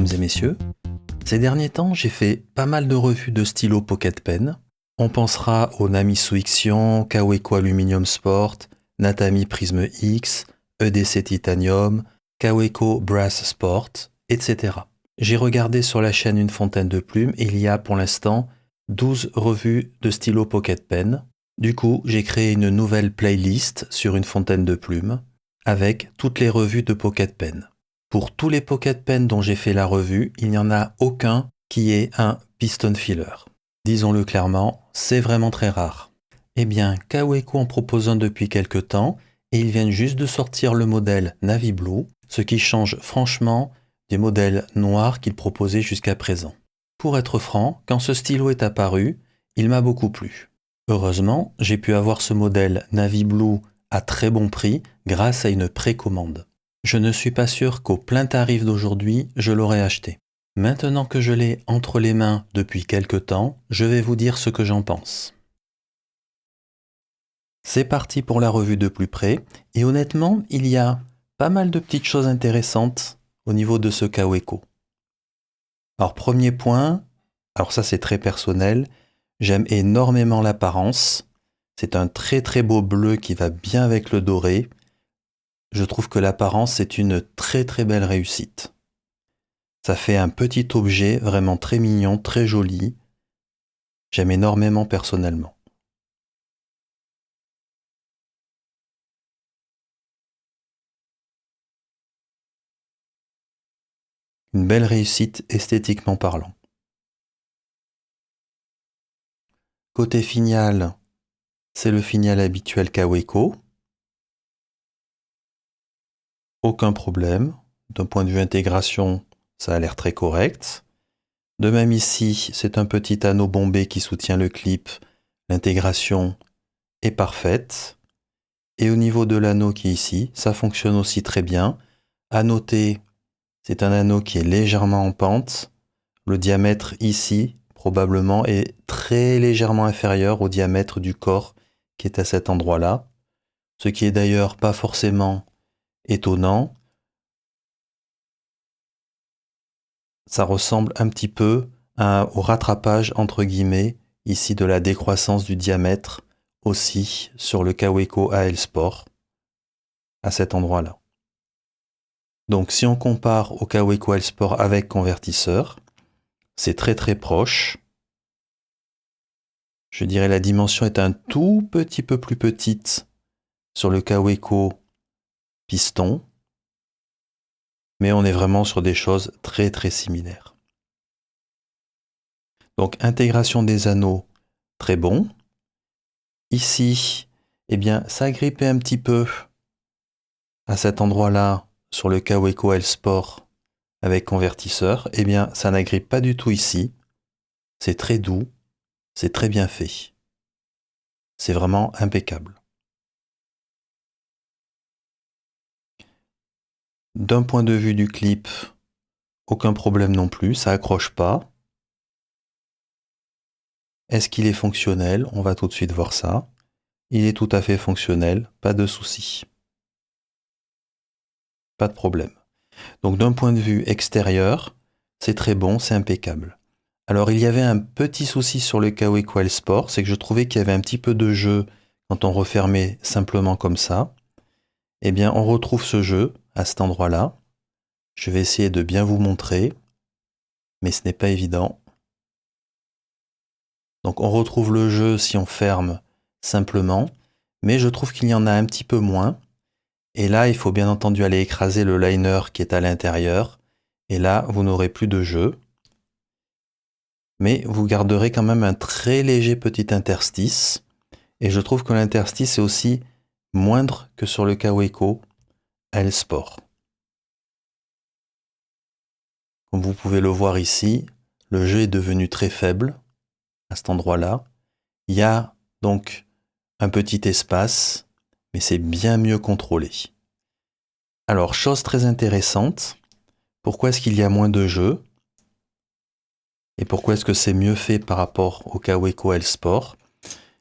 mesdames et messieurs. Ces derniers temps, j'ai fait pas mal de revues de stylos Pocket Pen. On pensera au Namisu Ixion, Kaweco Aluminium Sport, Natami Prism X, EDC Titanium, Kaweco Brass Sport, etc. J'ai regardé sur la chaîne Une Fontaine de Plumes et il y a pour l'instant 12 revues de stylos Pocket Pen. Du coup, j'ai créé une nouvelle playlist sur Une Fontaine de Plumes avec toutes les revues de Pocket Pen. Pour tous les Pocket Pen dont j'ai fait la revue, il n'y en a aucun qui est un piston filler. Disons-le clairement, c'est vraiment très rare. Eh bien, Kaweco en propose un depuis quelque temps et ils viennent juste de sortir le modèle Navy Blue, ce qui change franchement des modèles noirs qu'ils proposaient jusqu'à présent. Pour être franc, quand ce stylo est apparu, il m'a beaucoup plu. Heureusement, j'ai pu avoir ce modèle Navy Blue à très bon prix grâce à une précommande. Je ne suis pas sûr qu'au plein tarif d'aujourd'hui, je l'aurais acheté. Maintenant que je l'ai entre les mains depuis quelque temps, je vais vous dire ce que j'en pense. C'est parti pour la revue de plus près, et honnêtement, il y a pas mal de petites choses intéressantes au niveau de ce Kaweco. Alors premier point, alors ça c'est très personnel, j'aime énormément l'apparence. C'est un très très beau bleu qui va bien avec le doré. Je trouve que l'apparence est une très très belle réussite. Ça fait un petit objet vraiment très mignon, très joli. J'aime énormément personnellement. Une belle réussite esthétiquement parlant. Côté finial, c'est le finial habituel Kaweco. Aucun problème. D'un point de vue intégration, ça a l'air très correct. De même ici, c'est un petit anneau bombé qui soutient le clip. L'intégration est parfaite. Et au niveau de l'anneau qui est ici, ça fonctionne aussi très bien. À noter, c'est un anneau qui est légèrement en pente. Le diamètre ici, probablement, est très légèrement inférieur au diamètre du corps qui est à cet endroit-là. Ce qui est d'ailleurs pas forcément étonnant. Ça ressemble un petit peu au rattrapage, entre guillemets, ici de la décroissance du diamètre, aussi sur le Kaweco AL Sport, à cet endroit-là. Donc si on compare au Kaweco AL Sport avec convertisseur, c'est très très proche. Je dirais la dimension est un tout petit peu plus petite sur le Kaweco piston, mais on est vraiment sur des choses très très similaires. Donc intégration des anneaux, très bon. Ici, eh bien, ça a grippé un petit peu à cet endroit-là sur le Kaweco L Sport avec convertisseur. Eh bien, ça n'agrippe pas du tout ici. C'est très doux, c'est très bien fait. C'est vraiment impeccable. D'un point de vue du clip, aucun problème non plus, ça accroche pas. Est-ce qu'il est fonctionnel? On va tout de suite voir ça. Il est tout à fait fonctionnel, pas de souci. Pas de problème. Donc d'un point de vue extérieur, c'est très bon, c'est impeccable. Alors il y avait un petit souci sur le Kaweco L Sport, c'est que je trouvais qu'il y avait un petit peu de jeu quand on refermait simplement comme ça. Eh bien on retrouve ce jeu à cet endroit-là. Je vais essayer de bien vous montrer, mais ce n'est pas évident. Donc on retrouve le jeu si on ferme simplement, mais je trouve qu'il y en a un petit peu moins. Et là, il faut bien entendu aller écraser le liner qui est à l'intérieur. Et là, vous n'aurez plus de jeu. Mais vous garderez quand même un très léger petit interstice. Et je trouve que l'interstice est aussi moindre que sur le Kaweco L Sport. Comme vous pouvez le voir ici, le jeu est devenu très faible à cet endroit-là. Il y a donc un petit espace, mais c'est bien mieux contrôlé. Alors, chose très intéressante, pourquoi est-ce qu'il y a moins de jeux? Et pourquoi est-ce que c'est mieux fait par rapport au Kaweco L Sport?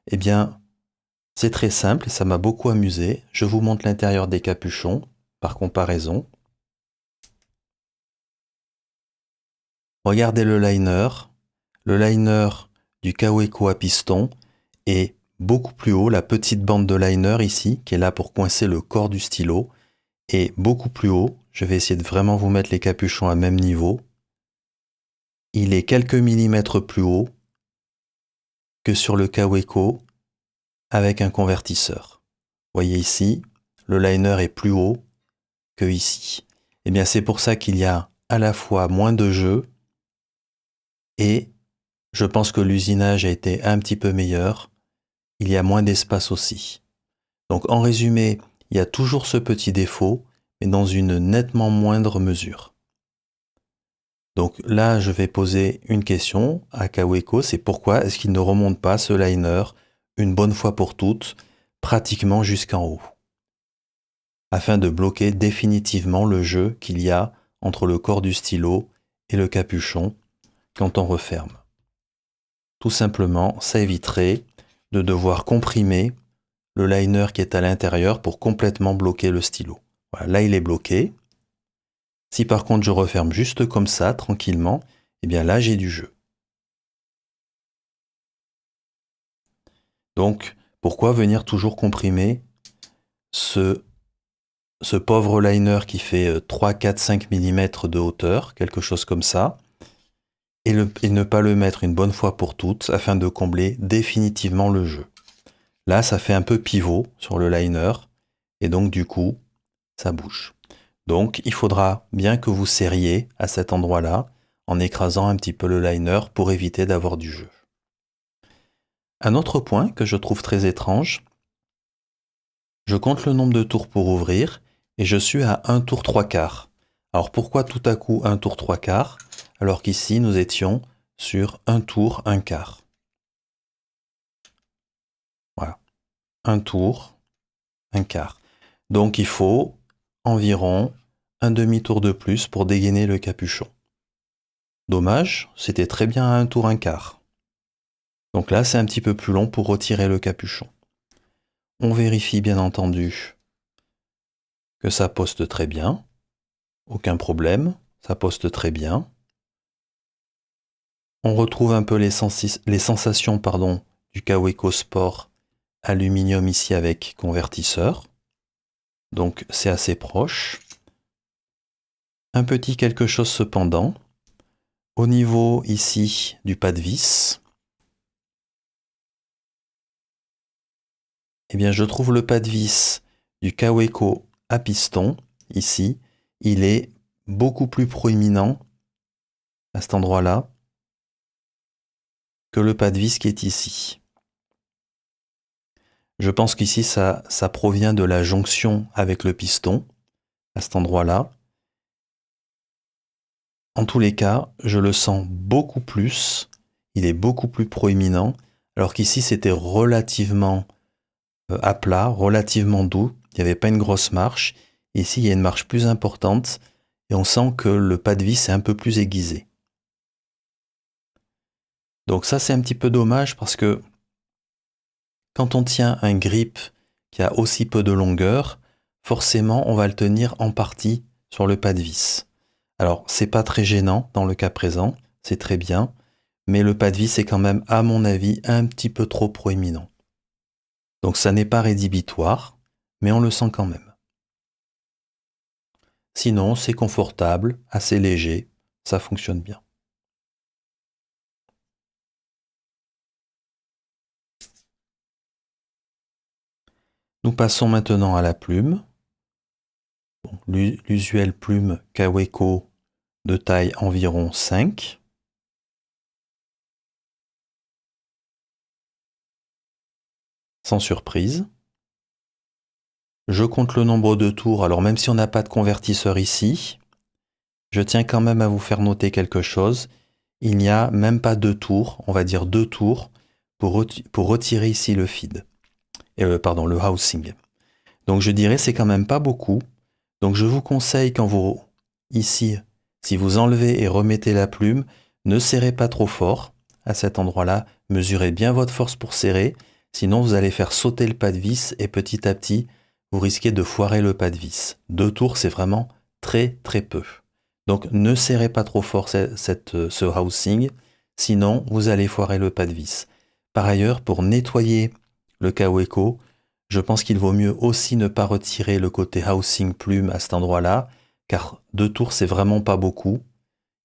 Eh bien, c'est très simple et ça m'a beaucoup amusé. Je vous montre l'intérieur des capuchons par comparaison. regardez le liner. Le liner du Kaweco à piston est beaucoup plus haut. La petite bande de liner ici, qui est là pour coincer le corps du stylo, est beaucoup plus haut. Je vais essayer de vraiment vous mettre les capuchons à même niveau. Il est quelques millimètres plus haut que sur le Kaweco avec un convertisseur. Vous voyez ici, le liner est plus haut que ici. Et bien c'est pour ça qu'il y a à la fois moins de jeu et je pense que l'usinage a été un petit peu meilleur. Il y a moins d'espace aussi. Donc en résumé, il y a toujours ce petit défaut, mais dans une nettement moindre mesure. Donc là, je vais poser une question à Kaweco, c'est pourquoi est-ce qu'il ne remonte pas ce liner une bonne fois pour toutes, pratiquement jusqu'en haut, afin de bloquer définitivement le jeu qu'il y a entre le corps du stylo et le capuchon quand on referme. Tout simplement, ça éviterait de devoir comprimer le liner qui est à l'intérieur pour complètement bloquer le stylo. Voilà, là il est bloqué. Si par contre je referme juste comme ça, tranquillement, eh bien là j'ai du jeu. Donc, pourquoi venir toujours comprimer ce pauvre liner qui fait 3, 4, 5 mm de hauteur, quelque chose comme ça, et ne pas le mettre une bonne fois pour toutes afin de combler définitivement le jeu. Là, ça fait un peu pivot sur le liner, et donc du coup, ça bouge. Donc, il faudra bien que vous serriez à cet endroit-là, en écrasant un petit peu le liner pour éviter d'avoir du jeu. Un autre point que je trouve très étrange, je compte le nombre de tours pour ouvrir, et je suis à 1 tour 3/4. Alors pourquoi tout à coup 1 tour 3/4, alors qu'ici nous étions sur 1 tour 1/4. Voilà, 1 tour 1/4. Donc il faut environ un demi-tour de plus pour dégainer le capuchon. Dommage, c'était très bien à 1 tour 1/4. Donc là, c'est un petit peu plus long pour retirer le capuchon. On vérifie bien entendu que ça poste très bien. Aucun problème, ça poste très bien. On retrouve un peu les sensations du Kaweco Sport aluminium ici avec convertisseur. Donc c'est assez proche. Un petit quelque chose cependant. Au niveau ici du pas de vis, eh bien je trouve le pas de vis du Kaweco à piston, ici, il est beaucoup plus proéminent à cet endroit-là que le pas de vis qui est ici. Je pense qu'ici, ça provient de la jonction avec le piston, à cet endroit-là. En tous les cas, je le sens beaucoup plus, il est beaucoup plus proéminent, alors qu'ici, c'était relativement à plat, relativement doux, il n'y avait pas une grosse marche. Ici, il y a une marche plus importante, et on sent que le pas de vis est un peu plus aiguisé. Donc ça, c'est un petit peu dommage, parce que quand on tient un grip qui a aussi peu de longueur, forcément, on va le tenir en partie sur le pas de vis. Alors, c'est pas très gênant dans le cas présent, c'est très bien, mais le pas de vis est quand même, à mon avis, un petit peu trop proéminent. Donc ça n'est pas rédhibitoire, mais on le sent quand même. Sinon, c'est confortable, assez léger, ça fonctionne bien. Nous passons maintenant à la plume. L'usuelle plume Kaweco de taille environ 5. Sans surprise. Je compte le nombre de tours, alors même si on n'a pas de convertisseur ici, je tiens quand même à vous faire noter quelque chose. Il n'y a même pas 2 tours, on va dire 2 tours, pour retirer ici le feed. Le housing. Donc je dirais c'est quand même pas beaucoup. Donc je vous conseille quand vous, ici, si vous enlevez et remettez la plume, ne serrez pas trop fort à cet endroit-là. Mesurez bien votre force pour serrer, sinon vous allez faire sauter le pas de vis et petit à petit, vous risquez de foirer le pas de vis. 2 tours, c'est vraiment très très peu. Donc ne serrez pas trop fort ce housing, sinon vous allez foirer le pas de vis. Par ailleurs, pour nettoyer le Kaweco, je pense qu'il vaut mieux aussi ne pas retirer le côté housing plume à cet endroit-là, car 2 tours c'est vraiment pas beaucoup.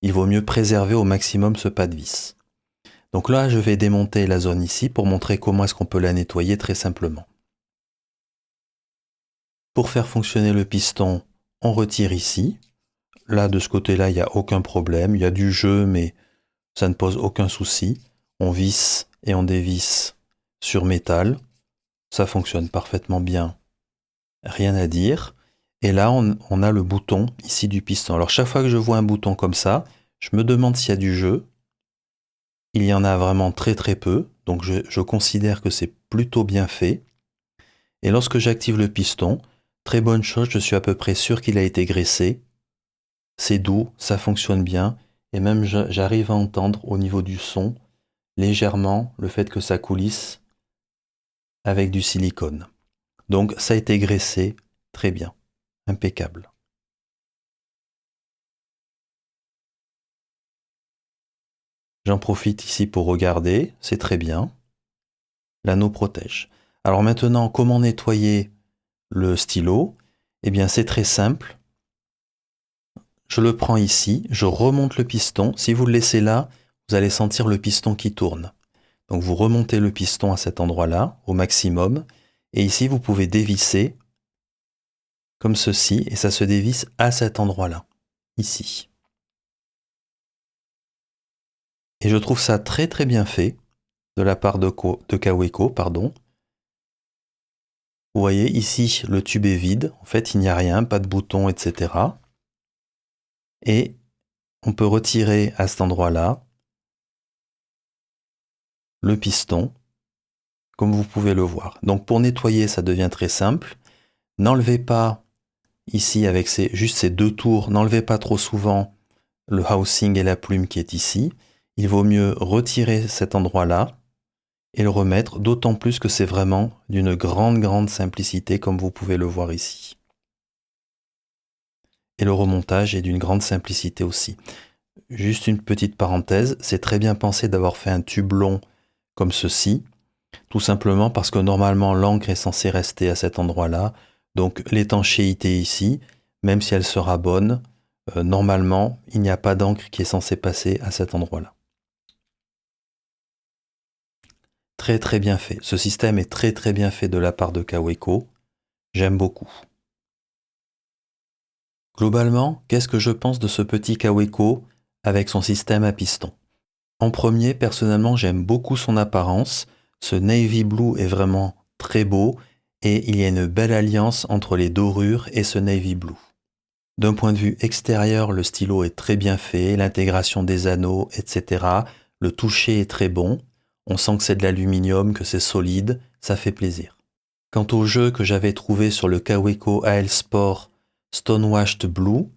Il vaut mieux préserver au maximum ce pas de vis. Donc là, je vais démonter la zone ici pour montrer comment est-ce qu'on peut la nettoyer très simplement. Pour faire fonctionner le piston, on retire ici. Là, de ce côté-là, il n'y a aucun problème. Il y a du jeu, mais ça ne pose aucun souci. On visse et on dévisse sur métal. Ça fonctionne parfaitement bien. Rien à dire. Et là, on a le bouton ici du piston. Alors, chaque fois que je vois un bouton comme ça, je me demande s'il y a du jeu. Il y en a vraiment très très peu. Donc, je considère que c'est plutôt bien fait. Et lorsque j'active le piston, très bonne chose, je suis à peu près sûr qu'il a été graissé. C'est doux, ça fonctionne bien, et même j'arrive à entendre au niveau du son, légèrement, le fait que ça coulisse avec du silicone. Donc ça a été graissé, très bien, impeccable. J'en profite ici pour regarder, c'est très bien. L'anneau protège. Alors maintenant, comment nettoyer le stylo? Eh bien c'est très simple. Je le prends ici, je remonte le piston. Si vous le laissez là, vous allez sentir le piston qui tourne. Donc vous remontez le piston à cet endroit-là, au maximum. Et ici, vous pouvez dévisser comme ceci, et ça se dévisse à cet endroit-là, ici. Et je trouve ça très très bien fait, de la part de Kaweco, pardon. Vous voyez, ici, le tube est vide. En fait, il n'y a rien, pas de bouton, etc. Et on peut retirer à cet endroit-là le piston, comme vous pouvez le voir. Donc pour nettoyer, ça devient très simple. N'enlevez pas ici avec juste ces 2 tours, n'enlevez pas trop souvent le housing et la plume qui est ici. Il vaut mieux retirer cet endroit-là et le remettre, d'autant plus que c'est vraiment d'une grande simplicité comme vous pouvez le voir ici. Et le remontage est d'une grande simplicité aussi. Juste une petite parenthèse, c'est très bien pensé d'avoir fait un tube long comme ceci, tout simplement parce que normalement l'encre est censée rester à cet endroit-là, donc l'étanchéité ici, même si elle sera bonne, normalement il n'y a pas d'encre qui est censée passer à cet endroit-là. Très très bien fait. Ce système est très très bien fait de la part de Kaweco. J'aime beaucoup. Globalement, qu'est-ce que je pense de ce petit Kaweco avec son système à piston? En premier, personnellement, j'aime beaucoup son apparence. Ce navy blue est vraiment très beau et il y a une belle alliance entre les dorures et ce navy blue. D'un point de vue extérieur, le stylo est très bien fait, l'intégration des anneaux, etc. Le toucher est très bon. On sent que c'est de l'aluminium, que c'est solide, ça fait plaisir. Quant au jeu que j'avais trouvé sur le Kaweco AL Sport Stonewashed Blue,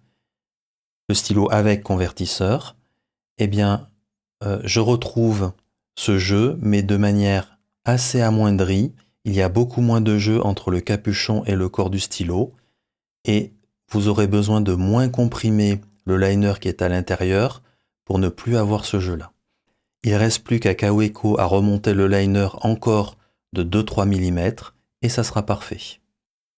le stylo avec convertisseur, eh bien, je retrouve ce jeu, mais de manière assez amoindrie. Il y a beaucoup moins de jeu entre le capuchon et le corps du stylo, et vous aurez besoin de moins comprimer le liner qui est à l'intérieur pour ne plus avoir ce jeu-là. Il reste plus qu'à Kaweco à remonter le liner encore de 2-3 mm et ça sera parfait.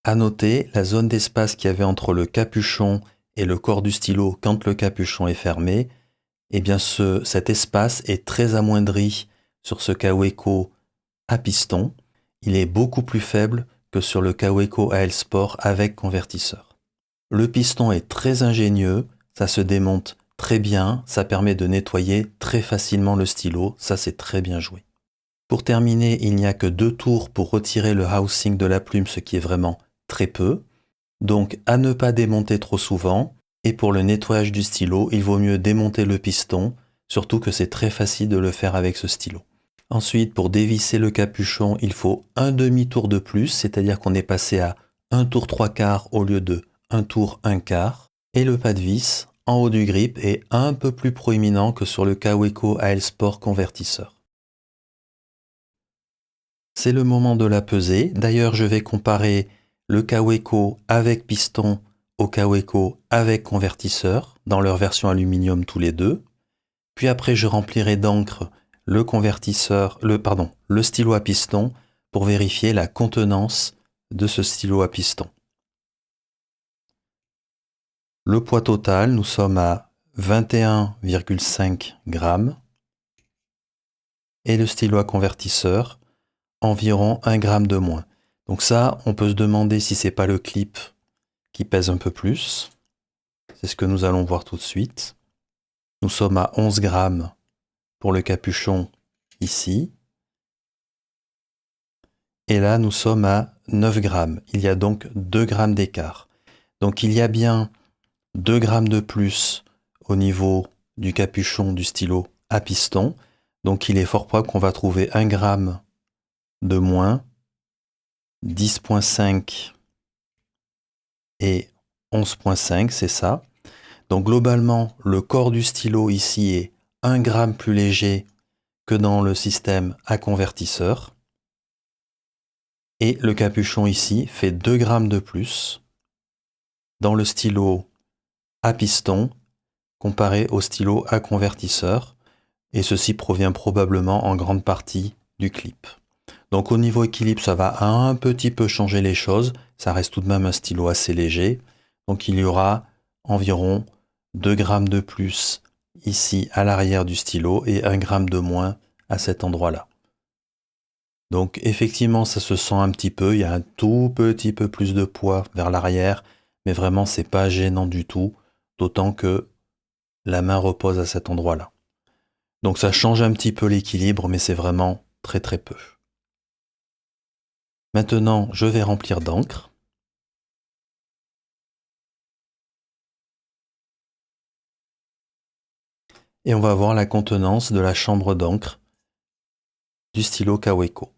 À noter, la zone d'espace qu'il y avait entre le capuchon et le corps du stylo quand le capuchon est fermé, eh bien cet espace est très amoindri sur ce Kaweco à piston. Il est beaucoup plus faible que sur le Kaweco AL Sport avec convertisseur. Le piston est très ingénieux, ça se démonte très bien, ça permet de nettoyer très facilement le stylo, ça c'est très bien joué. Pour terminer, il n'y a que 2 tours pour retirer le housing de la plume, ce qui est vraiment très peu. Donc à ne pas démonter trop souvent. Et pour le nettoyage du stylo, il vaut mieux démonter le piston, surtout que c'est très facile de le faire avec ce stylo. Ensuite, pour dévisser le capuchon, il faut un demi-tour de plus, c'est-à-dire qu'on est passé à 1 tour 3/4 au lieu de 1 tour 1/4. Et le pas de vis en haut du grip est un peu plus proéminent que sur le Kaweco AL Sport convertisseur. C'est le moment de la peser. D'ailleurs, je vais comparer le Kaweco avec piston au Kaweco avec convertisseur, dans leur version aluminium tous les deux. Puis après, je remplirai d'encre le stylo à piston pour vérifier la contenance de ce stylo à piston. Le poids total, nous sommes à 21,5 grammes. Et le stylo à convertisseur, environ 1 gramme de moins. Donc ça, on peut se demander si c'est pas le clip qui pèse un peu plus. C'est ce que nous allons voir tout de suite. Nous sommes à 11 grammes pour le capuchon ici. Et là, nous sommes à 9 grammes. Il y a donc 2 grammes d'écart. Donc il y a bien 2 grammes de plus au niveau du capuchon du stylo à piston. Donc il est fort probable qu'on va trouver 1 gramme de moins, 10,5 et 11,5, c'est ça. Donc globalement, le corps du stylo ici est 1 gramme plus léger que dans le système à convertisseur. Et le capuchon ici fait 2 grammes de plus dans le stylo à piston comparé au stylo à convertisseur. Et ceci provient probablement en grande partie du clip. Donc au niveau équilibre, ça va un petit peu changer les choses. Ça reste tout de même un stylo assez léger. Donc il y aura environ 2 grammes de plus ici à l'arrière du stylo et 1 gramme de moins à cet endroit-là. Donc effectivement, ça se sent un petit peu. Il y a un tout petit peu plus de poids vers l'arrière. Mais vraiment, c'est pas gênant du tout. D'autant que la main repose à cet endroit-là. Donc ça change un petit peu l'équilibre, mais c'est vraiment très très peu. Maintenant, je vais remplir d'encre. Et on va voir la contenance de la chambre d'encre du stylo Kaweco.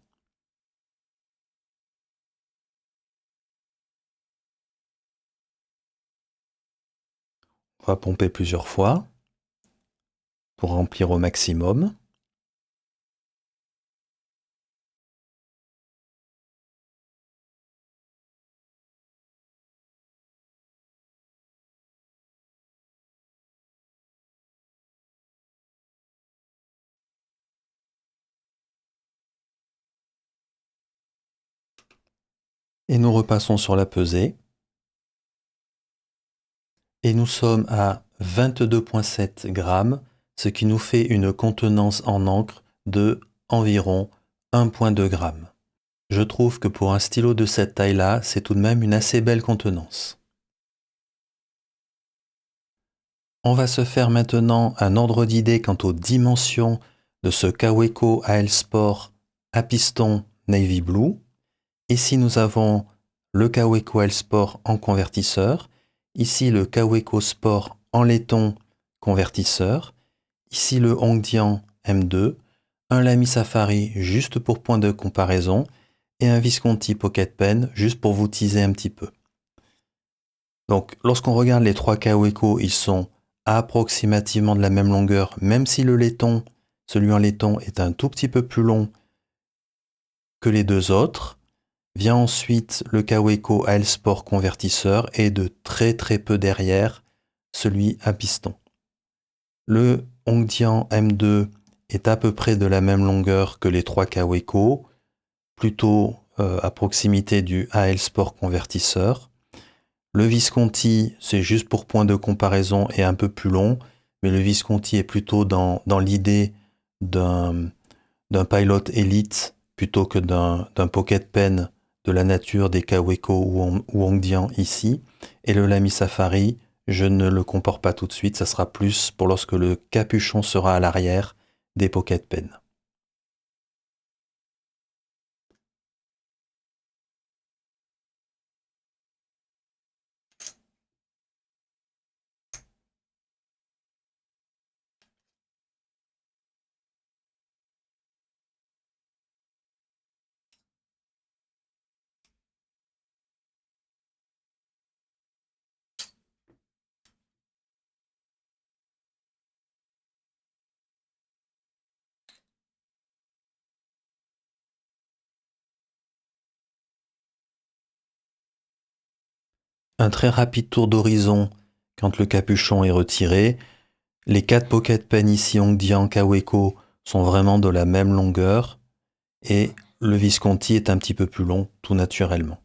On va pomper plusieurs fois pour remplir au maximum. Et nous repassons sur la pesée. Et nous sommes à 22,7 grammes, ce qui nous fait une contenance en encre de environ 1,2 grammes. Je trouve que pour un stylo de cette taille-là, c'est tout de même une assez belle contenance. On va se faire maintenant un ordre d'idée quant aux dimensions de ce Kaweco AL Sport à piston Navy Blue. Ici, nous avons le Kaweco AL Sport en convertisseur. Ici, le Kaweco Sport en laiton convertisseur. Ici, le Hongdian M2. Un Lamy Safari juste pour point de comparaison. Et un Visconti Pocket Pen juste pour vous teaser un petit peu. Donc, lorsqu'on regarde les trois Kaweco, ils sont approximativement de la même longueur, même si le laiton, celui en laiton, est un tout petit peu plus long que les deux autres. Vient ensuite le Kaweco AL Sport convertisseur et de très très peu derrière celui à piston. Le Hongdian M2 est à peu près de la même longueur que les trois Kaweco, plutôt à proximité du AL Sport convertisseur. Le Visconti, c'est juste pour point de comparaison, est un peu plus long, mais le Visconti est plutôt dans l'idée d'un Pilot Elite plutôt que d'un Pocket Pen de la nature des Kaweco ou Hongdian ici. Et le Lamy Safari, je ne le compare pas tout de suite, ça sera plus pour lorsque le capuchon sera à l'arrière des Pocket Pen. Un très rapide tour d'horizon quand le capuchon est retiré. Les 4 pocket pen ici Hongdian Kaweco sont vraiment de la même longueur et le Visconti est un petit peu plus long tout naturellement.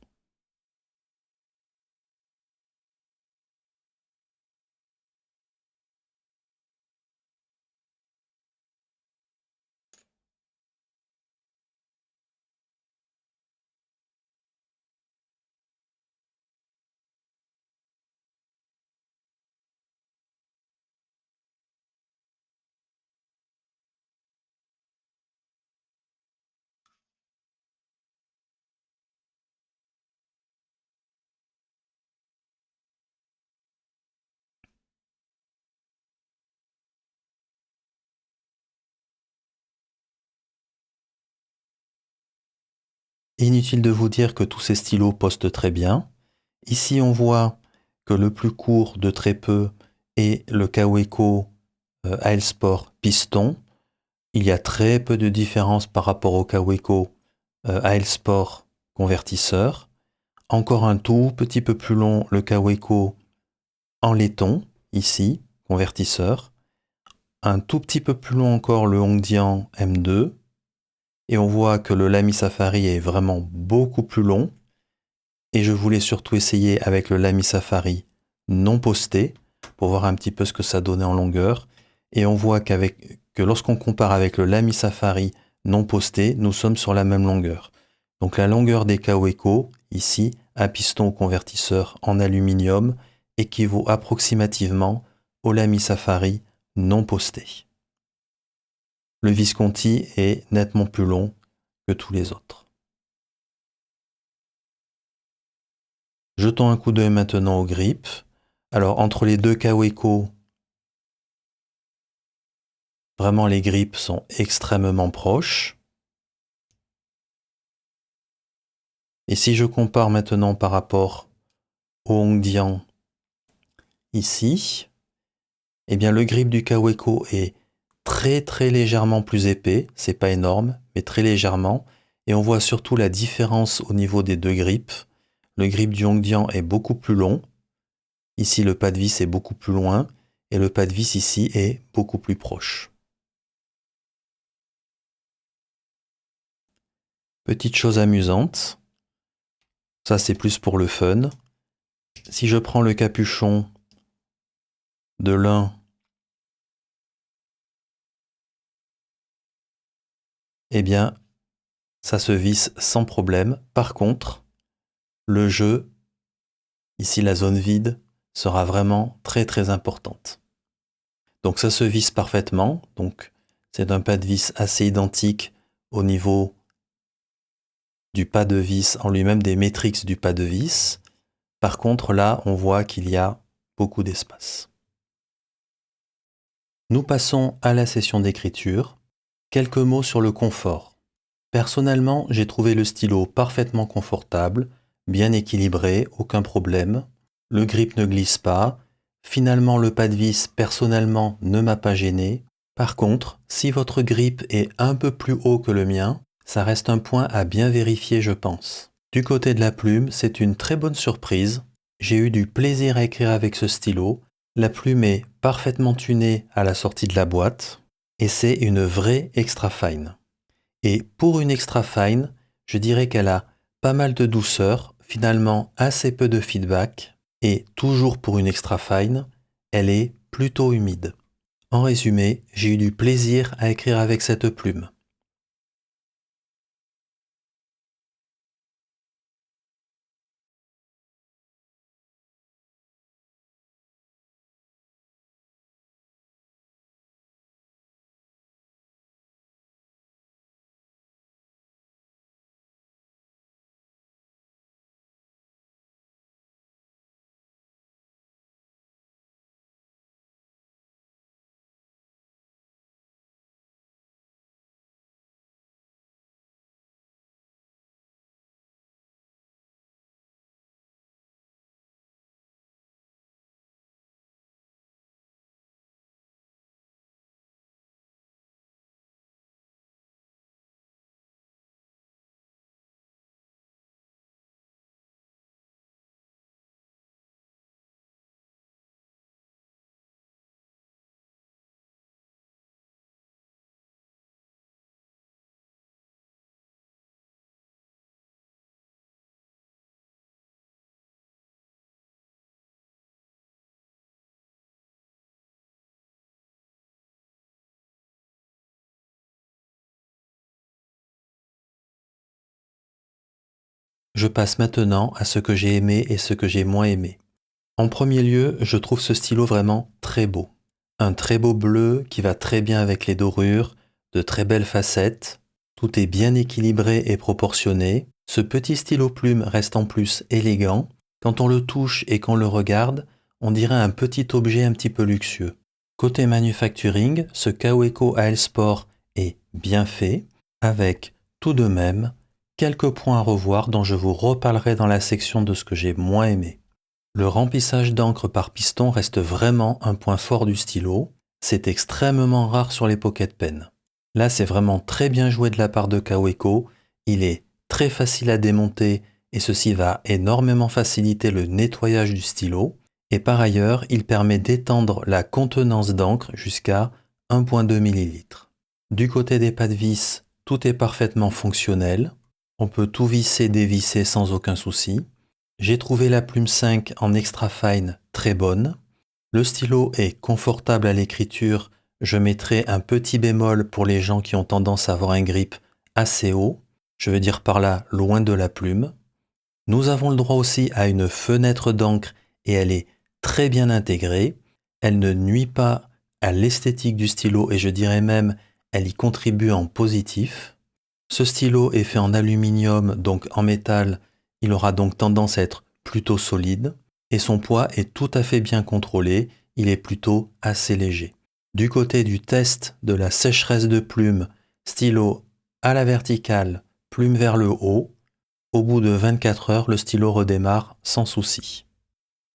Inutile de vous dire que tous ces stylos postent très bien. Ici, on voit que le plus court de très peu est le Kaweco AL Sport Piston. Il y a très peu de différence par rapport au Kaweco AL Sport Convertisseur. Encore un tout petit peu plus long, le Kaweco en laiton, ici, convertisseur. Un tout petit peu plus long encore, le Hongdian M2. Et on voit que le Lamy Safari est vraiment beaucoup plus long. Et je voulais surtout essayer avec le Lamy Safari non posté pour voir un petit peu ce que ça donnait en longueur. Et on voit que lorsqu'on compare avec le Lamy Safari non posté, nous sommes sur la même longueur. Donc la longueur des Kaweco, ici, un piston convertisseur en aluminium, équivaut approximativement au Lamy Safari non posté. Le Visconti est nettement plus long que tous les autres. Jetons un coup d'œil maintenant aux grippes. Alors entre les deux Kaweco, vraiment les grippes sont extrêmement proches. Et si je compare maintenant par rapport au Hongdian ici, eh bien le grip du Kaweco est très légèrement plus épais, c'est pas énorme, mais très légèrement. Et on voit surtout la différence au niveau des deux grips. Le grip du Hongdian est beaucoup plus long. Ici, le pas de vis est beaucoup plus loin. Et le pas de vis ici est beaucoup plus proche. Petite chose amusante. Ça, c'est plus pour le fun. Si je prends le capuchon de l'un, eh bien, ça se visse sans problème. Par contre, le jeu, ici la zone vide, sera vraiment très importante. Donc ça se visse parfaitement. Donc c'est un pas de vis assez identique au niveau du pas de vis en lui-même, des métriques du pas de vis. Par contre, là, on voit qu'il y a beaucoup d'espace. Nous passons à la session d'écriture. Quelques mots sur le confort. Personnellement, j'ai trouvé le stylo parfaitement confortable, bien équilibré, aucun problème. Le grip ne glisse pas. Finalement, le pas de vis, personnellement, ne m'a pas gêné. Par contre, si votre grip est un peu plus haut que le mien, ça reste un point à bien vérifier, je pense. Du côté de la plume, c'est une très bonne surprise. J'ai eu du plaisir à écrire avec ce stylo. La plume est parfaitement tunée à la sortie de la boîte et c'est une vraie extra fine. Et pour une extra fine, je dirais qu'elle a pas mal de douceur, finalement assez peu de feedback et toujours pour une extra fine, elle est plutôt humide. En résumé, j'ai eu du plaisir à écrire avec cette plume. Je passe maintenant à ce que j'ai aimé et ce que j'ai moins aimé. En premier lieu, je trouve ce stylo vraiment très beau. Un très beau bleu qui va très bien avec les dorures, de très belles facettes. Tout est bien équilibré et proportionné. Ce petit stylo plume reste en plus élégant. Quand on le touche et qu'on le regarde, on dirait un petit objet un petit peu luxueux. Côté manufacturing, ce Kaweco AL Sport est bien fait, avec tout de même quelques points à revoir dont je vous reparlerai dans la section de ce que j'ai moins aimé. Le remplissage d'encre par piston reste vraiment un point fort du stylo. C'est extrêmement rare sur les Pocket Pen. Là, c'est vraiment très bien joué de la part de Kaweco. Il est très facile à démonter et ceci va énormément faciliter le nettoyage du stylo. Et par ailleurs, il permet d'étendre la contenance d'encre jusqu'à 1,2 ml. Du côté des pas de vis, tout est parfaitement fonctionnel. On peut tout visser, dévisser sans aucun souci. J'ai trouvé la plume 5 en extra fine très bonne. Le stylo est confortable à l'écriture. Je mettrai un petit bémol pour les gens qui ont tendance à avoir un grip assez haut. Je veux dire par là, loin de la plume. Nous avons le droit aussi à une fenêtre d'encre et elle est très bien intégrée. Elle ne nuit pas à l'esthétique du stylo et je dirais même, elle y contribue en positif. Ce stylo est fait en aluminium, donc en métal. Il aura donc tendance à être plutôt solide et son poids est tout à fait bien contrôlé. Il est plutôt assez léger. Du côté du test de la sécheresse de plume, stylo à la verticale, plume vers le haut. Au bout de 24 heures, le stylo redémarre sans souci.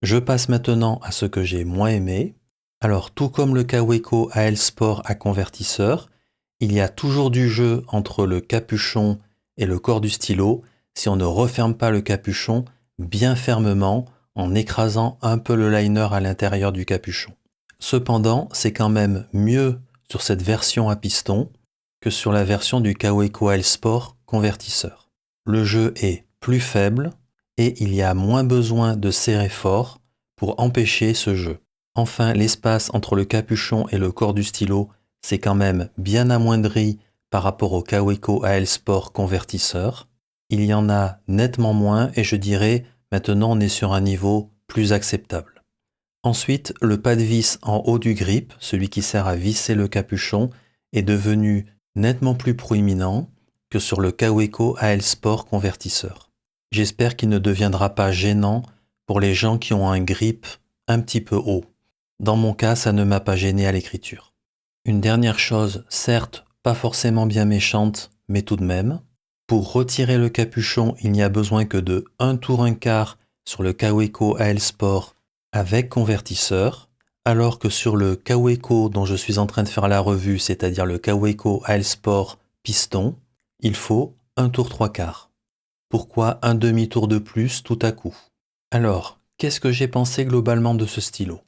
Je passe maintenant à ce que j'ai moins aimé. Alors, tout comme le Kaweco AL Sport à convertisseur, il y a toujours du jeu entre le capuchon et le corps du stylo si on ne referme pas le capuchon bien fermement en écrasant un peu le liner à l'intérieur du capuchon. Cependant, c'est quand même mieux sur cette version à piston que sur la version du Kaweco AL Sport convertisseur. Le jeu est plus faible et il y a moins besoin de serrer fort pour empêcher ce jeu. Enfin, l'espace entre le capuchon et le corps du stylo, c'est quand même bien amoindri par rapport au Kaweco AL Sport convertisseur. Il y en a nettement moins et je dirais maintenant on est sur un niveau plus acceptable. Ensuite, le pas de vis en haut du grip, celui qui sert à visser le capuchon, est devenu nettement plus proéminent que sur le Kaweco AL Sport convertisseur. J'espère qu'il ne deviendra pas gênant pour les gens qui ont un grip un petit peu haut. Dans mon cas, ça ne m'a pas gêné à l'écriture. Une dernière chose, certes pas forcément bien méchante, mais tout de même. Pour retirer le capuchon, il n'y a besoin que de 1 tour 1/4 sur le Kaweco AL Sport avec convertisseur, alors que sur le Kaweco dont je suis en train de faire la revue, c'est-à-dire le Kaweco AL Sport piston, il faut 1 tour 3/4. Pourquoi un demi-tour de plus tout à coup? Alors, qu'est-ce que j'ai pensé globalement de ce stylo?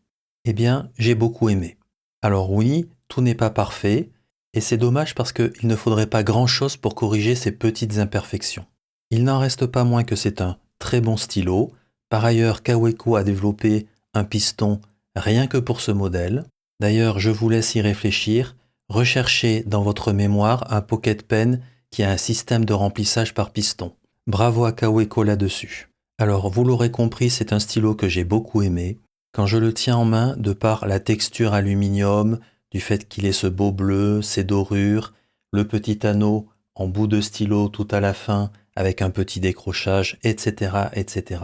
Eh bien, j'ai beaucoup aimé. Alors oui, tout n'est pas parfait, et c'est dommage parce qu'il ne faudrait pas grand-chose pour corriger ces petites imperfections. Il n'en reste pas moins que c'est un très bon stylo. Par ailleurs, Kaweco a développé un piston rien que pour ce modèle. D'ailleurs, je vous laisse y réfléchir. Recherchez dans votre mémoire un Pocket Pen qui a un système de remplissage par piston. Bravo à Kaweco là-dessus. Alors, vous l'aurez compris, c'est un stylo que j'ai beaucoup aimé. Quand je le tiens en main, de par la texture aluminium, du fait qu'il ait ce beau bleu, ses dorures, le petit anneau en bout de stylo tout à la fin avec un petit décrochage, etc., etc.,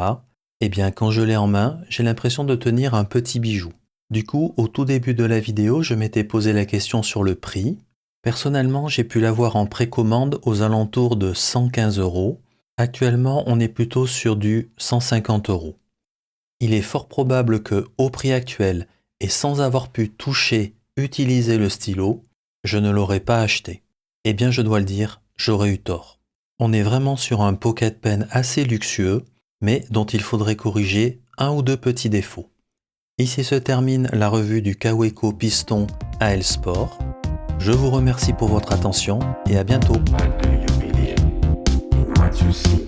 eh bien, quand je l'ai en main, j'ai l'impression de tenir un petit bijou. Du coup, au tout début de la vidéo, je m'étais posé la question sur le prix. Personnellement, j'ai pu l'avoir en précommande aux alentours de 115 €. Actuellement, on est plutôt sur du 150 €. Il est fort probable que, au prix actuel, et sans avoir pu toucher, utiliser le stylo, je ne l'aurais pas acheté. Eh bien, je dois le dire, j'aurais eu tort. On est vraiment sur un Pocket Pen assez luxueux, mais dont il faudrait corriger un ou deux petits défauts. Ici se termine la revue du Kaweco Piston AL Sport. Je vous remercie pour votre attention et à bientôt. But do you believe in what you see?